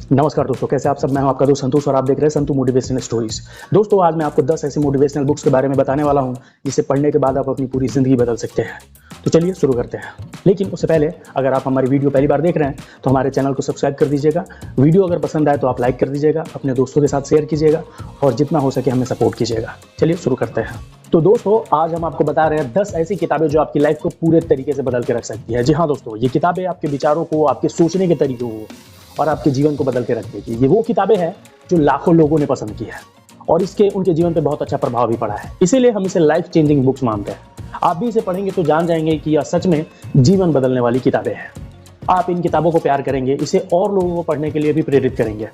नमस्कार दोस्तों, कैसे आप सब। मैं हूं आपका दोस्त संतोष और आप देख रहे हैं संतु मोटिवेशनल स्टोरीज। दोस्तों, आज मैं आपको 10 ऐसी मोटिवेशनल बुक्स के बारे में बताने वाला हूं जिसे पढ़ने के बाद आप अपनी पूरी जिंदगी बदल सकते हैं। तो चलिए शुरू करते हैं। लेकिन उससे पहले अगर आप हमारी वीडियो पहली बार देख रहे हैं तो हमारे चैनल को सब्सक्राइब कर दीजिएगा। वीडियो अगर पसंद आए तो आप लाइक कर दीजिएगा, अपने दोस्तों के साथ शेयर कीजिएगा और जितना हो सके हमें सपोर्ट कीजिएगा। चलिए शुरू करते हैं। तो दोस्तों, आज हम आपको बता रहे हैं 10 ऐसी किताबें जो आपकी लाइफ को पूरे तरीके से बदल के रख सकती है। जी हाँ दोस्तों, ये किताबें आपके विचारों को, आपके सोचने के तरीके को और आपके जीवन को बदल के रख देगी। ये वो किताबें हैं जो लाखों लोगों ने पसंद की है और इसके उनके जीवन पे बहुत अच्छा प्रभाव भी पड़ा है। इसीलिए हम इसे लाइफ चेंजिंग बुक्स मानते हैं। आप भी इसे पढ़ेंगे तो जान जाएंगे कि यह सच में जीवन बदलने वाली किताबें हैं। आप इन किताबों को प्यार करेंगे, इसे और लोगों को पढ़ने के लिए भी प्रेरित करेंगे।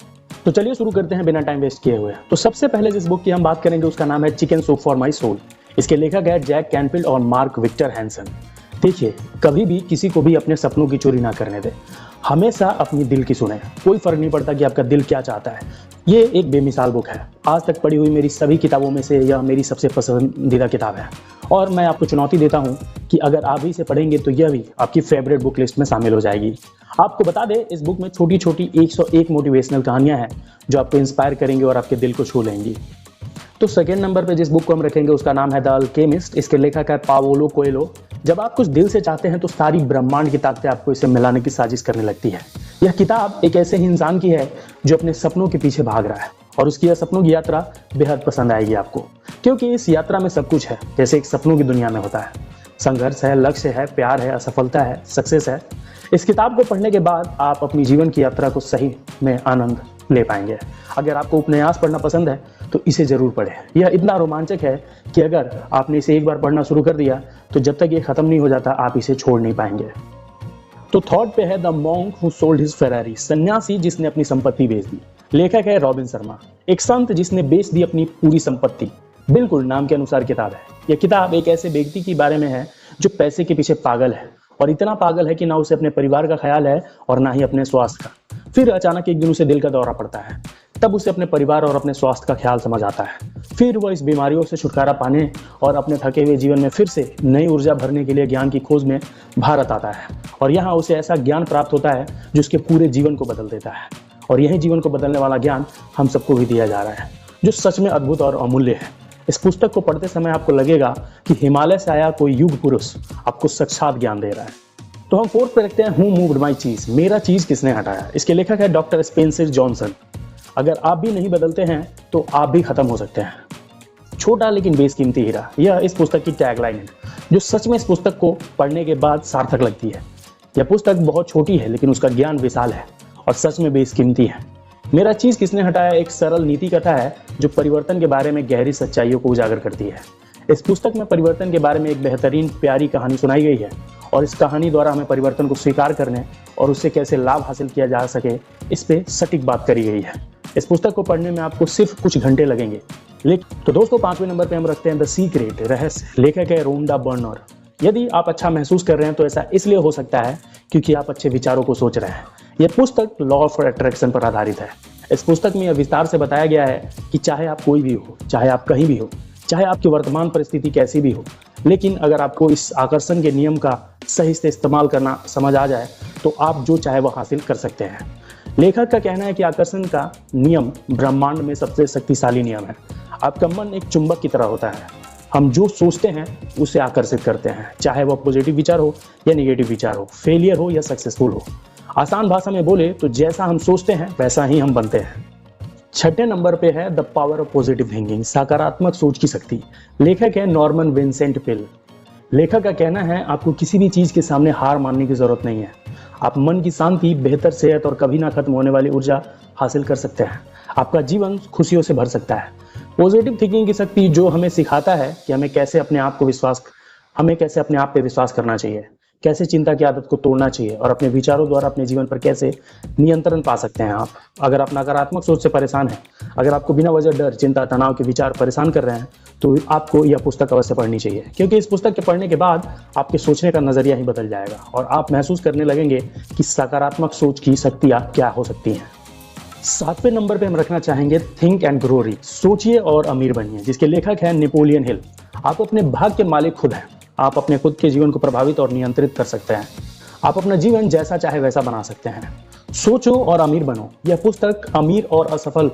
तो चलिए शुरू करते हैं बिना टाइम वेस्ट किए हुए। तो सबसे पहले जिस बुक की हम बात करेंगे उसका नाम है chicken soup for my soul. इसके लेखक है जैक कैनफील्ड और मार्क विक्टर हैंसन। देखिए, कभी भी किसी को भी अपने सपनों की चोरी ना करने दे। हमेशा अपनी दिल की सुने। कोई फर्क नहीं पड़ता कि आपका दिल क्या चाहता है। ये एक बेमिसाल बुक है। आज तक पढ़ी हुई मेरी सभी किताबों में से यह मेरी सबसे पसंदीदा किताब है और मैं आपको चुनौती देता हूँ कि अगर आप भी इसे पढ़ेंगे तो यह भी आपकी फेवरेट बुक लिस्ट में शामिल हो जाएगी। आपको बता दें, इस बुक में छोटी छोटी 101 मोटिवेशनल कहानियां हैं जो आपको इंस्पायर करेंगी और आपके दिल को छू लेंगी। तो सेकेंड नंबर पे जिस बुक को हम रखेंगे उसका नाम है द अल्केमिस्ट। इसके लेखक है पाओलो कोएल्हो। जब आप कुछ दिल से चाहते हैं तो सारी ब्रह्मांड की ताकतें आपको इसे मिलाने की साजिश करने लगती है। यह किताब एक ऐसे ही इंसान की है जो अपने सपनों के पीछे भाग रहा है और उसकी यह सपनों की यात्रा बेहद पसंद आएगी आपको, क्योंकि इस यात्रा में सब कुछ है जैसे एक सपनों की दुनिया में होता है। संघर्ष है, लक्ष्य है, प्यार है, असफलता है, सक्सेस है। इस किताब को पढ़ने के बाद आप अपनी जीवन की यात्रा को सही में आनंद ले पाएंगे। अगर आपको उपन्यास पढ़ना पसंद है तो इसे जरूर पढ़ें। यह इतना रोमांचक है कि अगर आपने इसे एक बार पढ़ना शुरू कर दिया तो जब तक ये खत्म नहीं हो जाता आप इसे छोड़ नहीं पाएंगे। तो थर्ड पे है the monk who sold his Ferrari. सन्यासी जिसने अपनी संपत्ति बेच दी। लेखक है रॉबिन शर्मा। एक संत जिसने बेच दी अपनी पूरी संपत्ति। बिल्कुल नाम के अनुसार किताब है। यह किताब एक ऐसे व्यक्ति के बारे में है जो पैसे के पीछे पागल है और इतना पागल है कि ना उसे अपने परिवार का ख्याल है और ना ही अपने स्वास्थ्य का। फिर अचानक एक दिन उसे दिल का दौरा पड़ता है। तब उसे अपने परिवार और अपने स्वास्थ्य का ख्याल समझ आता है। फिर वह इस बीमारियों से छुटकारा पाने और अपने थके हुए जीवन में फिर से नई ऊर्जा भरने के लिए ज्ञान की खोज में भारत आता है और यहाँ उसे ऐसा ज्ञान प्राप्त होता है जो उसके पूरे जीवन को बदल देता है। और यही जीवन को बदलने वाला ज्ञान हम सबको भी दिया जा रहा है जो सच में अद्भुत और अमूल्य है। इस पुस्तक को पढ़ते समय आपको लगेगा कि हिमालय से आया कोई युग पुरुष आपको साक्षात ज्ञान दे रहा है। तो हम फोर्थ पे रखते हैं हु मूव्ड माई चीज। मेरा चीज किसने हटाया। इसके लेखक है डॉक्टर स्पेंसर जॉनसन। अगर आप भी नहीं बदलते हैं तो आप भी खत्म हो सकते हैं। छोटा लेकिन बेशकीमती हीरा, यह इस पुस्तक की टैगलाइन है जो सच में इस पुस्तक को पढ़ने के बाद सार्थक लगती है। यह पुस्तक बहुत छोटी है लेकिन उसका ज्ञान विशाल है और सच में बेशकीमती है। मेरा चीज किसने हटाया एक सरल नीति कथा है जो परिवर्तन के बारे में गहरी सच्चाइयों को उजागर करती है। इस पुस्तक में परिवर्तन के बारे में एक बेहतरीन प्यारी कहानी सुनाई गई है और इस कहानी द्वारा हमें परिवर्तन को स्वीकार करने और उससे कैसे लाभ हासिल किया जा सके इस पे सटीक बात करी गई है। इस पुस्तक को पढ़ने में आपको सिर्फ कुछ घंटे लगेंगे। तो दोस्तों, 5वें नंबर पे हम रखते हैं द सीक्रेट, रहस्य। लेखक है रोंडा बर्नर। यदि आप अच्छा महसूस कर रहे हैं तो ऐसा इसलिए हो सकता है क्योंकि आप अच्छे विचारों को सोच रहे हैं। यह पुस्तक लॉ ऑफ अट्रैक्शन पर आधारित है। इस पुस्तक में यह विस्तार से बताया गया है कि चाहे आप कोई भी हो, चाहे आप कहीं भी हो, चाहे आपकी वर्तमान परिस्थिति कैसी भी हो, लेकिन अगर आपको इस आकर्षण के नियम का सही से इस्तेमाल करना समझ आ जाए तो आप जो चाहे वह हासिल कर सकते हैं। लेखक का कहना है कि आकर्षण का नियम ब्रह्मांड में सबसे शक्तिशाली नियम है। आपका मन एक चुंबक की तरह होता है। हम जो सोचते हैं उसे आकर्षित करते हैं, चाहे वह पॉजिटिव विचार हो या नेगेटिव विचार हो, फेलियर हो या सक्सेसफुल हो। आसान भाषा में बोले तो जैसा हम सोचते हैं वैसा ही हम बनते हैं। 6ठे नंबर पे है the power of positive thinking, सकारात्मक सोच की शक्ति। लेखक है नॉर्मन विंसेंट पेल। लेखक का कहना है आपको किसी भी चीज के सामने हार मानने की जरूरत नहीं है। आप मन की शांति, बेहतर सेहत और कभी ना खत्म होने वाली ऊर्जा हासिल कर सकते हैं। आपका जीवन खुशियों से भर सकता है। पॉजिटिव थिंकिंग की शक्ति जो हमें सिखाता है कि हमें कैसे अपने आप पे विश्वास करना चाहिए, कैसे चिंता की आदत को तोड़ना चाहिए और अपने विचारों द्वारा अपने जीवन पर कैसे नियंत्रण पा सकते हैं आप। अगर आप नकारात्मक सोच से परेशान हैं, अगर आपको बिना वजह डर, चिंता, तनाव के विचार परेशान कर रहे हैं तो आपको यह पुस्तक अवश्य पढ़नी चाहिए, क्योंकि इस पुस्तक के पढ़ने के बाद आपके सोचने का नजरिया ही बदल जाएगा और आप महसूस करने लगेंगे कि सकारात्मक सोच की शक्तियाँ क्या हो सकती हैं। 7वें नंबर पे हम रखना चाहेंगे थिंक एंड ग्रो रिच, सोचिए और अमीर बनिए, जिसके लेखक हैं नेपोलियन हिल। आप अपने भाग्य के मालिक खुद हैं। आप अपने खुद के जीवन को प्रभावित और नियंत्रित कर सकते हैं। आप अपना जीवन जैसा चाहे वैसा बना सकते हैं। सोचो और अमीर बनो। यह पुस्तक अमीर और असफल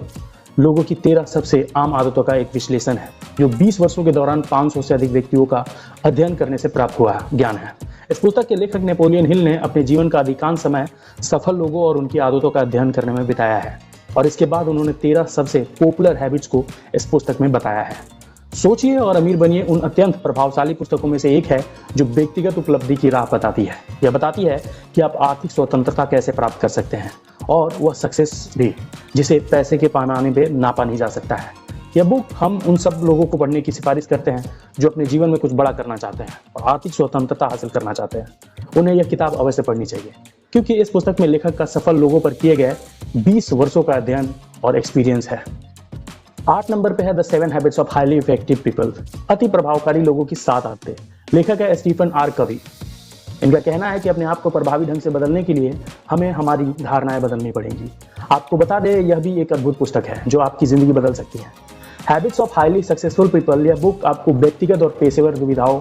लोगों की 13 सबसे आम आदतों का एक विश्लेषण है, जो 20 वर्षों के दौरान 500 से अधिक व्यक्तियों का अध्ययन करने से प्राप्त हुआ ज्ञान है। इस पुस्तक के लेखक नेपोलियन हिल ने अपने जीवन का अधिकांश समय सफल लोगों और उनकी आदतों का अध्ययन करने में बिताया है, और इसके बाद उन्होंने 13 सबसे पॉपुलर हैबिट्स को इस पुस्तक में बताया है। सोचिए और अमीर बनिए उन अत्यंत प्रभावशाली पुस्तकों में से एक है जो व्यक्तिगत उपलब्धि की राह बताती है। यह बताती है कि आप आर्थिक स्वतंत्रता कैसे प्राप्त कर सकते हैं, और वह सक्सेस भी जिसे पैसे के पैमाने पे नापा नहीं जा सकता है। यह बुक हम उन सब लोगों को पढ़ने की सिफारिश करते हैं जो अपने जीवन में कुछ बड़ा करना चाहते हैं और आर्थिक स्वतंत्रता हासिल करना चाहते हैं। उन्हें यह किताब अवश्य पढ़नी चाहिए, क्योंकि इस पुस्तक में लेखक का सफल लोगों पर किए गए 20 वर्षों का अध्ययन और एक्सपीरियंस है। 8 नंबर पे है the 7 habits of highly effective people. अति प्रभावकारी लोगों की 7 आदतें। लेखक है स्टीफन आर कवी। इनका कहना है कि अपने आप को प्रभावी ढंग से बदलने के लिए हमें हमारी धारणाएं बदलनी पड़ेंगी। आपको बता दें, यह भी एक अद्भुत पुस्तक है जो आपकी जिंदगी बदल सकती है। Habits of highly successful people, यह बुक आपको व्यक्तिगत और पेशेवर दुविधाओं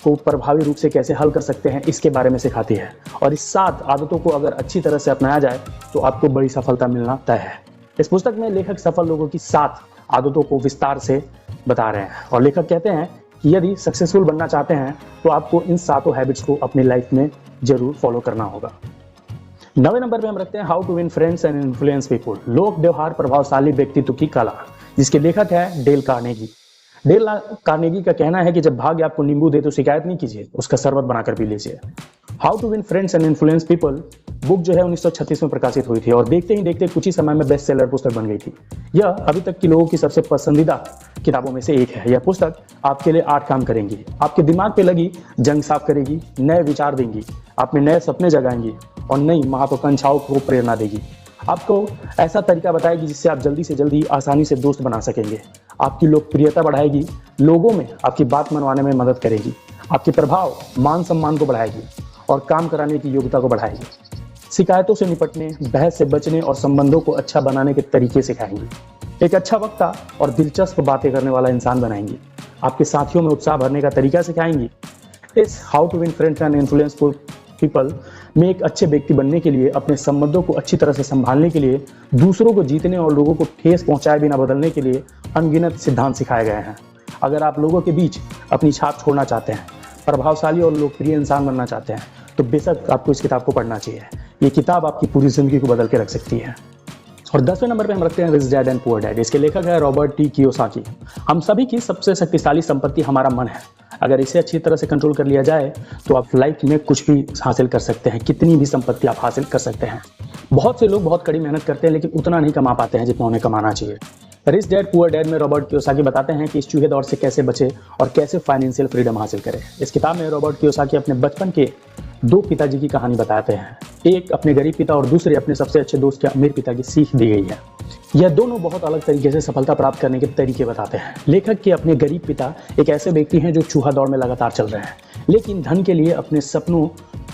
को प्रभावी रूप से कैसे हल कर सकते हैं इसके बारे में सिखाती है, और इस 7 आदतों को अगर अच्छी तरह से अपनाया जाए तो आपको बड़ी सफलता मिलना तय है। इस पुस्तक में लेखक सफल लोगों की 7 आदतों को विस्तार से बता रहे हैं, और लेखक कहते हैं कि यदि सक्सेसफुल बनना चाहते हैं तो आपको इन 7 हैबिट्स को अपनी लाइफ में जरूर फॉलो करना होगा। 9वें नंबर पे हम रखते हैं how to win friends and influence people. लोक व्यवहार प्रभावशाली व्यक्तित्व की कला, जिसके लेखक है डेल कार्नेगी। डेल कार्नेगी का कहना है कि जब भाग्य आपको नींबू दे तो शिकायत नहीं कीजिए, उसका शरबत बनाकर पी लीजिए। How to win friends and influence people book जो है 1936 में प्रकाशित हुई थी, और देखते ही देखते कुछ ही समय में बेस्ट सेलर पुस्तक बन गई थी। यह अभी तक की लोगों की सबसे पसंदीदा किताबों में से एक है। यह पुस्तक आपके लिए 8 काम करेंगी, आपके दिमाग पे लगी जंग साफ करेगी, नए विचार देंगी, आप में नए सपने जगाएंगी और नई महत्वाकांक्षाओं को प्रेरणा देगी। आपको ऐसा तरीका बताएगी जिससे आप जल्दी से जल्दी आसानी से दोस्त बना सकेंगे। आपकी लोकप्रियता बढ़ाएगी, लोगों में आपकी बात मनवाने में मदद करेगी, आपके प्रभाव मान सम्मान को बढ़ाएगी और काम कराने की योग्यता को बढ़ाएगी। शिकायतों से निपटने, बहस से बचने और संबंधों को अच्छा बनाने के तरीके सिखाएंगी। एक अच्छा वक्ता और दिलचस्प बातें करने वाला इंसान बनाएंगी। आपके साथियों में उत्साह भरने का तरीका सिखाएंगी। इस how to win friends and influence people में एक अच्छे व्यक्ति बनने के लिए, अपने संबंधों को अच्छी तरह से संभालने के लिए, दूसरों को जीतने और लोगों को ठेस पहुंचाए बिना बदलने के लिए अनगिनत सिद्धांत सिखाए गए हैं। अगर आप लोगों के बीच अपनी छाप छोड़ना चाहते हैं, प्रभावशाली और लोकप्रिय इंसान बनना चाहते हैं, तो बेशक आपको इस किताब को पढ़ना चाहिए। ये किताब आपकी पूरी जिंदगी को बदल के रख सकती है। और 10वें नंबर पे हम रखते हैं rich dad and poor dad. इसके लेखक है रॉबर्ट टी कियोसाकी। हम सभी की सबसे शक्तिशाली संपत्ति हमारा मन है। अगर इसे अच्छी तरह से कंट्रोल कर लिया जाए तो आप लाइफ में कुछ भी हासिल कर सकते हैं, कितनी भी संपत्ति आप हासिल कर सकते हैं। बहुत से लोग बहुत कड़ी मेहनत करते हैं लेकिन उतना नहीं कमा पाते हैं जितना उन्हें कमाना चाहिए। रिच डैड पुअर डैड में रॉबर्ट कियोसाकी बताते हैं कि इस चूहे दौर से कैसे बचे और कैसे फाइनेंशियल फ्रीडम हासिल करें। इस किताब में रॉबर्ट कियोसाकी अपने बचपन के 2 पिताजी की कहानी बताते हैं। एक अपने गरीब पिता और दूसरे अपने सबसे अच्छे दोस्त के अमीर पिता की सीख दी गई है। यह दोनों बहुत अलग तरीके से सफलता प्राप्त करने के तरीके बताते हैं। लेखक के अपने गरीब पिता एक ऐसे व्यक्ति हैं जो चूहा दौड़ में लगातार चल रहे हैं, लेकिन धन के लिए अपने सपनों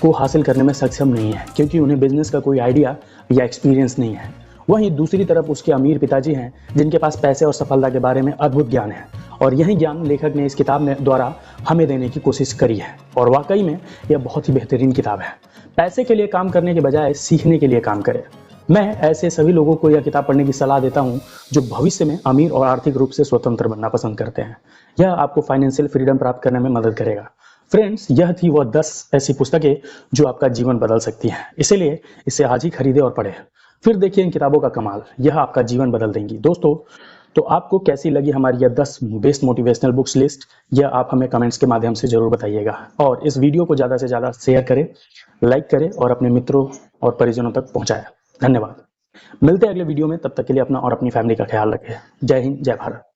को हासिल करने में सक्षम नहीं है, क्योंकि उन्हें बिजनेस का कोई आइडिया या एक्सपीरियंस नहीं है। वहीं दूसरी तरफ उसके अमीर पिताजी हैं जिनके पास पैसे और सफलता के बारे में अद्भुत ज्ञान है, और यही ज्ञान लेखक ने इस किताब में द्वारा हमें देने की कोशिश करी है। और वाकई में यह बहुत ही बेहतरीन किताब है। पैसे के लिए काम करने के बजाय सीखने के लिए काम करें। मैं ऐसे सभी लोगों को यह किताब पढ़ने की सलाह देता हूं जो भविष्य में अमीर और आर्थिक रूप से स्वतंत्र बनना पसंद करते हैं। यह आपको फाइनेंशियल फ्रीडम प्राप्त करने में मदद करेगा। फ्रेंड्स, यह थी वह 10 ऐसी पुस्तकें जो आपका जीवन बदल सकती हैं। इसलिए इसे आज ही खरीदें और पढ़ें, फिर देखिए इन किताबों का कमाल। यह आपका जीवन बदल देंगी। दोस्तों, तो आपको कैसी लगी हमारी यह 10 बेस्ट मोटिवेशनल बुक्स लिस्ट, यह आप हमें कमेंट्स के माध्यम से जरूर बताइएगा। और इस वीडियो को ज़्यादा से ज़्यादा शेयर करें, लाइक करें और अपने मित्रों और परिजनों तक पहुँचाएं। धन्यवाद। मिलते हैं अगले वीडियो में, तब तक के लिए अपना और अपनी फैमिली का ख्याल रखें। जय हिंद, जय भारत।